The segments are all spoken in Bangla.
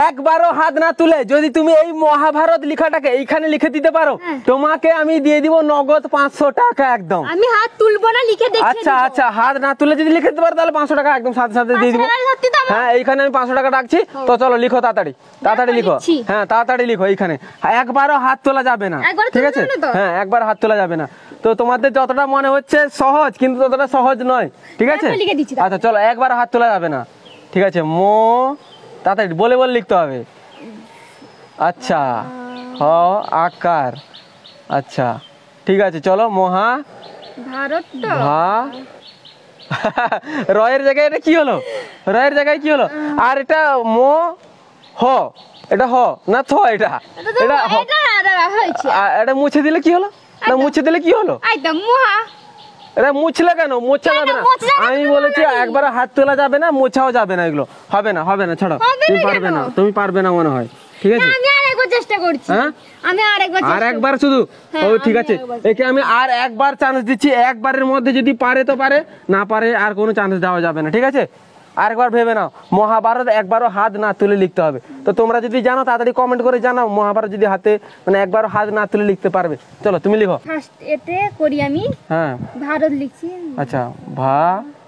একবারও হাত না তুলে যদি তুমি এই মহাভারত লেখাটাকে এইখানে লিখে দিতে পারো তোমাকে আমি দিয়ে দিব নগদ 500 টাকা একদম। আমি হাত তুলবো না, লিখে দেখিয়ে আচ্ছা আচ্ছা, হাত না তুলে যদি লিখে দিতে পারো তাহলে 500 টাকা একদম সাথে সাথে দিয়ে দিব। হ্যাঁ এইখানে আমি 500 টাকা রাখছি, তো চলো লিখো তাড়াতাড়ি তাড়াতাড়ি লিখো। হ্যাঁ তাড়াতাড়ি লিখো এইখানে, একবারও হাত তোলা যাবে না, ঠিক আছে? হ্যাঁ একবার হাত তোলা যাবে না। তো তোমাদের যতটা মনে হচ্ছে সহজ কিন্তু ততটা সহজ নয়, ঠিক আছে? আচ্ছা চলো, একবার হাত তোলা যাবে না, ঠিক আছে? তাড়াতাড়ি বলে বলে লিখতে হবে। আচ্ছা হ আকার, আচ্ছা ঠিক আছে চলো। মহা ভারত রয়ের জায়গায় এটা কি হলো? রয়ের জায়গায় কি হলো? আর এটা হ, এটা হ না থ, এটা এটা মুছে দিলে কি হলো? না মুছে দিলে কি হলো? এটা মুছলে কেন? মোছা যাবে না, আমি বলেছি একবার হাত তোলা যাবে না, মোছাও যাবে না, এগুলো হবে না, হবে না, ছাড়ো। তুমি পারবে না, তুমি পারবে না মনে হয়, ঠিক আছে? আমি আরেকবার চেষ্টা করছি, আমি আরেকবার শুধু। ও ঠিক আছে, একে আমি আর একবার চান্স দিচ্ছি, একবারের মধ্যে যদি পারে তো পারে, না পারে আর কোনো চান্স দেওয়া যাবে না, ঠিক আছে? আরেকবার ভেবে নাও, মহাভারত একবারও হাত না তুলে লিখতে হবে। তো তোমরা যদি জানো তাড়াতাড়ি কমেন্ট করে জানাও, মহাভারত যদি হাতে মানে একবারও হাত না তুলে লিখতে পারবে। চলো তুমি লিখো। ফার্স্ট এতে করি আমি, হ্যাঁ ভারত লিখছি। আচ্ছা ভা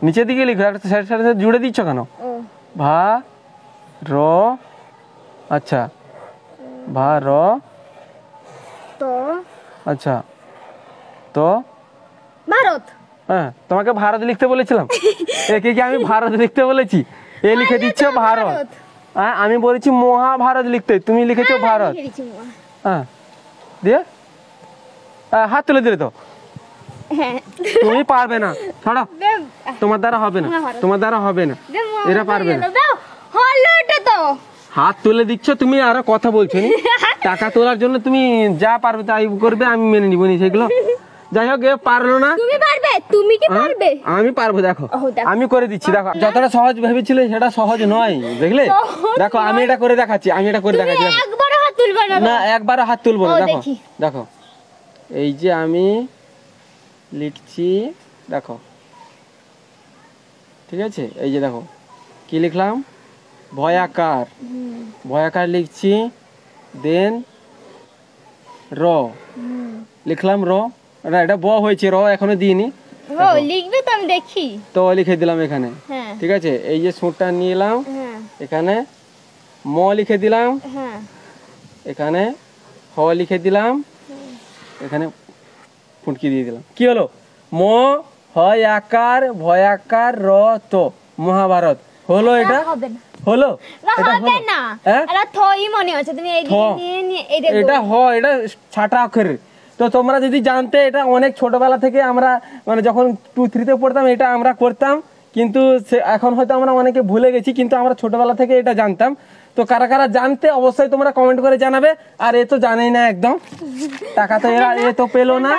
নিচের দিকে লিখো, একটা সাইড সাইডে জুড়ে দিচ্ছ কেন? ভা র, আচ্ছা ভা র তো, আচ্ছা তো ভারত। হ্যাঁ তোমাকে ভারত লিখতে বলেছিলাম, একে কি আমি ভারত লিখতে বলেছি? এ লিখে দিচ্ছ ভারত, হ্যাঁ আমি বলেছি মহাভারত লিখতে, তুমি লিখেছো ভারত। হ্যাঁ দিয়ে হাত তুলে দিলে তো তুমি পারবে না, ছাড়ো, তোমার দ্বারা হবে না, তোমার দ্বারা হবে না, এরা পারবে না। হাত তুলে দিচ্ছ তুমি, আরো কথা বলছো নি? টাকা তোলার জন্য তুমি যা পারবে তাই করবে, আমি মেনে নিব নি সেগুলো। যাই হোক, এ পারলো না। তুমি পারবে, তুমি কি পারবে? আমি পারবো, দেখো আমি করে দিচ্ছি। দেখো যতটা সহজ ভেবেছিলে সেটা সহজ নয়, দেখলে? দেখো আমি এটা করে দেখাচ্ছি, আমি এটা করে দেখাচ্ছি। একবার হাত তুলবে না? না একবার হাত তুলবো না। দেখো দেখো এই যে আমি লিখছি, দেখো ঠিক আছে? এই যে দেখো কি লিখলাম, ভয়াকার, ভয়াকার লিখছি, দেন র লিখলাম, র এটা ব হয়েছে, র এখনো দিইনি। লিখবে তো আমি দেখি, তো লিখে দিলাম এখানে, ঠিক আছে? এই যে সুরটা নিয়ে এলাম, এখানে ম লিখে দিলাম, এখানে হ লিখে দিলাম, এখানে ফুটকি দিয়ে দিলাম। কি হলো? ম হয় আকার ভয়াকার র তো মহাভারত হলো। এটা হলো, এটা হবে না, এটা থই মনে হচ্ছে। তুমি এটা হ, এটা ছাটা অক্ষরের। তো তোমরা যদি জানতে, এটা অনেক ছোটবেলা থেকে আমরা মানে যখন 2-3 তে পড়তাম এটা আমরা করতাম, কিন্তু এখন হয়তো আমরা অনেকে ভুলে গেছি, কিন্তু আমরা ছোটবেলা থেকে এটা জানতাম। তো কারা কারা জানতে অবশ্যই তোমরা কমেন্ট করে জানাবে। আর এ তো জানেই না একদম, টাকা তো এ তো পেলো না।